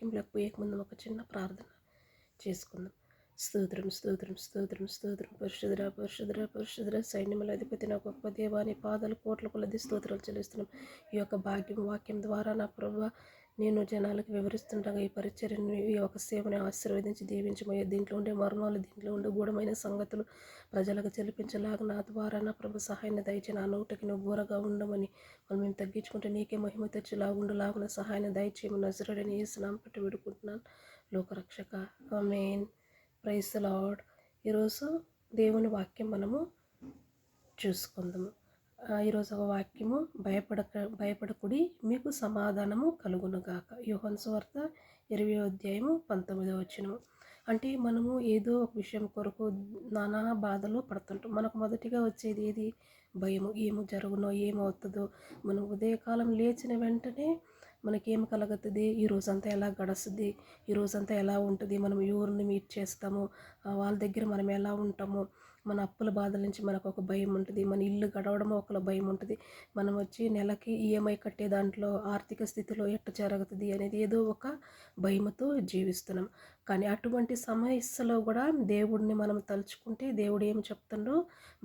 వాక్యంలోకి పోయే ముందు ఒక చిన్న ప్రార్థన చేసుకుందాం. స్తోత్రం స్తోత్రం స్తోత్రం స్తోత్రం. పరిశుద్ధుడా పరిశుద్ధుడా పరిశుద్ధుడా, సైన్యముల అధిపతి నా గొప్ప దేవా, నీ పాదాలు కోట్ల కొలది స్తోత్రాలు చెల్లిస్తున్నాం. ఈ యొక్క వాక్యం ద్వారా నా ప్రభువా, నేను జనాలకు వివరిస్తుండగా ఈ పరిచర్యను, ఈ యొక్క సేవని ఆశీర్వదించి దీవించమయ్యా. దీంట్లో ఉండే మర్మాలు, దీంట్లో ఉండే గూఢమైన సంగతులు ప్రజలకు చెల్లించలాగా నా ద్వారా నా ప్రభు సహాయాన్ని దయచి నా నోటికి నువ్వు బోరగా ఉండమని మేము తగ్గించుకుంటే నీకే మహిమ తెచ్చేలాగుండలాగున సహాయాన్ని దయచేయమని నజరేయుడైన యేసు నామమున పెట్టి వేడుకుంటున్నాను లోకరక్షక. ఆమేన్. Praise the lord. ఈరోజు దేవుని వాక్యం మనము చూసుకుందాము. ఈరోజు ఒక వాక్యము, భయపడకుడి మీకు సమాధానము కలుగునుగాక. యోహాను సువార్త 20:19. అంటే మనము ఏదో ఒక విషయం కొరకు నానా బాధలు పడుతుంటాం. మనకు మొదటిగా వచ్చేది ఏది? భయము. ఏమి జరుగునో, ఏమవుతుందో. మనం ఉదయకాలం లేచిన వెంటనే మనకేం కలుగుతుంది? ఈ రోజంతా ఎలా గడుస్తుంది, ఈ రోజంతా ఎలా ఉంటుంది, మనం ఎవరిని మీట్ చేస్తాము, వాళ్ళ దగ్గర మనం ఎలా ఉంటాము, మన అప్పుల బాధల నుంచి మనకు ఒక భయం ఉంటుంది, మన ఇల్లు గడవడమో ఒక భయం ఉంటుంది, మనం వచ్చి నెలకి ఈఎంఐ కట్టే దాంట్లో ఆర్థిక స్థితిలో ఎట్ట జరుగుతుంది అనేది ఏదో ఒక భయముతో జీవిస్తున్నాం. కానీ అటువంటి సమస్యలో కూడా దేవుడిని మనం తలుచుకుంటే దేవుడు ఏం చెప్తుండో,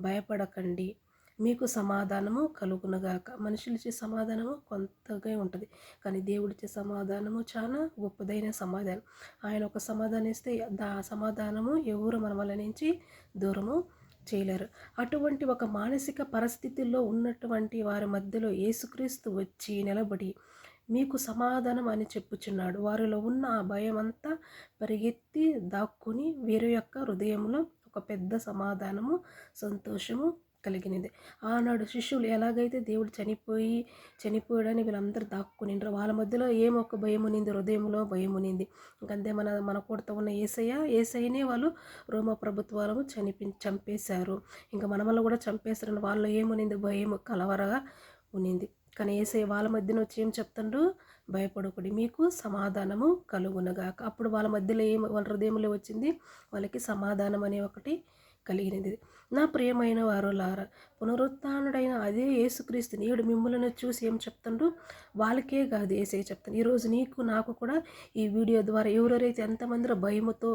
భయపడకండి మీకు సమాధానము కలుగునుగాక. మనుషులు ఇచ్చే సమాధానము కొంతగా ఉంటుంది, కానీ దేవుడిచ్చే సమాధానము చాలా గొప్పదైన సమాధానం. ఆయన ఒక సమాధానం ఇస్తే సమాధానము ఎవరు మన వల్ల నుంచి దూరము చేయలేరు. అటువంటి ఒక మానసిక పరిస్థితుల్లో ఉన్నటువంటి వారి మధ్యలో యేసుక్రీస్తు వచ్చి నిలబడి మీకు సమాధానం అని చెప్పుచున్నాడు. వారిలో ఉన్న ఆ భయం అంతా పరిగెత్తి దాక్కుని వీరి యొక్క హృదయంలో ఒక పెద్ద సమాధానము, సంతోషము కలిగినది. ఆనాడు శిష్యులు ఎలాగైతే దేవుడు చనిపోయాడని వీళ్ళందరూ దాక్కునిండ్రు, వాళ్ళ మధ్యలో ఏమొక భయం ఉనింది, హృదయంలో భయం ఉనింది. ఇంకంతే మన కూడతో ఉన్న ఏసయ్యనే వాళ్ళు రోమా ప్రభుత్వాలను చంపేశారు. ఇంకా మనమల్ని కూడా చంపేశారని వాళ్ళు ఏమునింది? భయం, కలవరగా ఉనింది. కానీ ఏసయ్య వాళ్ళ మధ్యన వచ్చి ఏం చెప్తుండ్రు? భయపడకుడి మీకు సమాధానము కలుగునగాక. అప్పుడు వాళ్ళ మధ్యలో వాళ్ళ హృదయంలో వచ్చింది? వాళ్ళకి సమాధానం అనే ఒకటి కలిగినది. నా ప్రియమైన వారులారా, పునరుత్థానుడైన అదే యేసుక్రీస్తు నేడు మిమ్మల్ని చూసి ఏం చెప్తుండ్రు? వాళ్ళకే కాదు యేసయ్య చెప్తాను, ఈరోజు నీకు నాకు కూడా ఈ వీడియో ద్వారా ఎవరెవరైతే ఎంతమంది భయముతో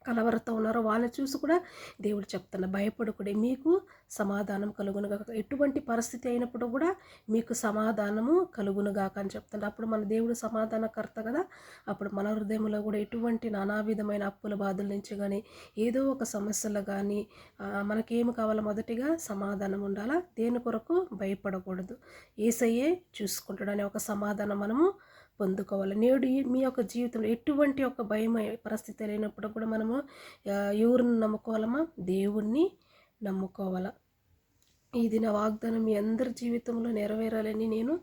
కలవరతో ఉన్నారో వాళ్ళని చూసి కూడా దేవుడు చెప్తున్నా, భయపడకుడి మీకు సమాధానం కలుగునుగాక. ఎటువంటి పరిస్థితి అయినప్పుడు కూడా మీకు సమాధానము కలుగునుగాక అని చెప్తాడు. అప్పుడు మన దేవుడు సమాధానకర్త కదా. అప్పుడు మన హృదయంలో కూడా ఎటువంటి నానా విధమైన అప్పుల బాధల నుంచి కానీ, ఏదో ఒక సమస్యలు కానీ, మనకేమి కావాలో మొదటిగా సమాధానం ఉండాలా. దేని కొరకు భయపడకూడదు, యేసయ్యే చూసుకుంటాడనే ఒక సమాధానం మనము పొందుకోవాలి. నేడు మీ యొక్క జీవితంలో ఎటువంటి ఒక భయం పరిస్థితి లేనప్పుడు కూడా మనము ఎవరిని నమ్ముకోవాలమ్మా? దేవుణ్ణి నమ్ముకోవాలా. ఈ దిన వాగ్దానం మీ అందరి జీవితంలో నెరవేరాలని నేను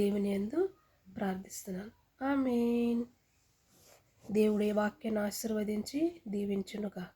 దేవుని యందు ప్రార్థిస్తున్నాను. ఆమేన్. దేవుడి వాక్యాన్ని ఆశీర్వదించి దీవించునుగా.